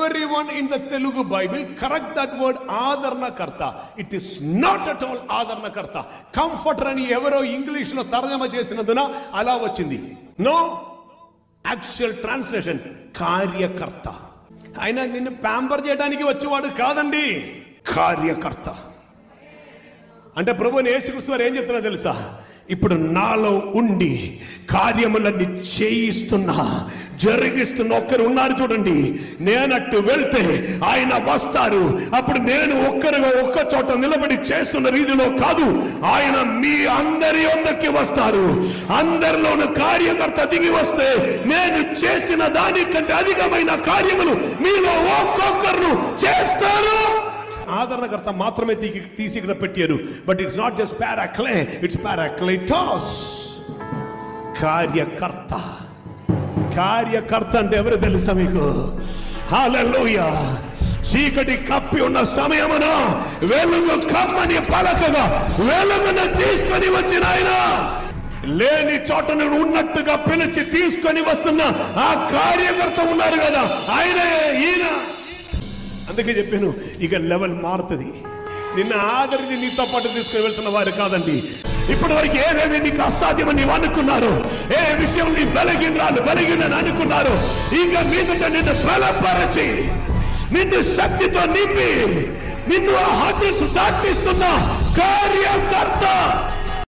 everyone in the Telugu Bible correct that word ఆదరణకర్త. It is not at all ఆదరణకర్త. Comforter అని ఎవరో English లో తర్జమా చేసినందున అలా వచ్చింది. నో, యాక్చువల్ ట్రాన్స్లేషన్ కార్యకర్త. ఆయన నిన్ను ప్యాంపర్ చేయడానికి వచ్చేవాడు కాదండి, కార్యకర్త. అంటే ప్రభువుని యేసుక్రీస్తు వారు ఏం చెప్తున్నా తెలుసా? ఇప్పుడు నాలో ఉండి కార్యములన్నీ చేయిస్తున్నా, జరిగిస్తున్న ఒక్కరు ఉన్నారు చూడండి. నేనట్టు వెళ్తే ఆయన వస్తారు. అప్పుడు నేను ఒక్కరుగా ఒక్క చోట నిలబడి చేస్తున్న రీతిలో కాదు, ఆయన మీ అందరి వద్దకి వస్తారు. అందరిలోని కార్యకర్త దిగి వస్తే నేను చేసిన దానికంటే అధికమైన కార్యములు మీలో ఒక్కొక్కరు చేస్తారు. ఆదరణకర్త మాత్రమే తీసి ఇక్కడ పెట్టారు. But it's not just paraclete, it's parakletos. కార్యకర్త. కార్యకర్త అంటే ఎవరు తెలుసా మీకు? హల్లెలూయా. చీకటి కప్పి ఉన్న సమయమున వెలుగు కమ్మని పలకగా వెలుగును తీసుకొని వచ్చిన ఆయన, లేని చోట ఉన్నట్టుగా పిలిచి తీసుకొని వస్తున్న ఆ కార్యకర్త ఉన్నారు కదా, ఆయనే ఈయన. అందుకే చెప్పాను, ఇక లెవెల్ మారుతుంది. నిన్న ఆదరించి నీతో పాటు తీసుకుని వెళ్తున్న వారు కాదండి. ఇప్పటి వరకు ఏవేవి నీకు అసాధ్యమని నీవు అనుకున్నారు, ఏ విషయం నీ బలహీనని అనుకున్నారు, ఇక మీదట నిన్ను బలపరచి నిన్ను శక్తితో నింపి నిన్ను ఆ హద్దులు దాటిస్తున్న కార్యకర్త.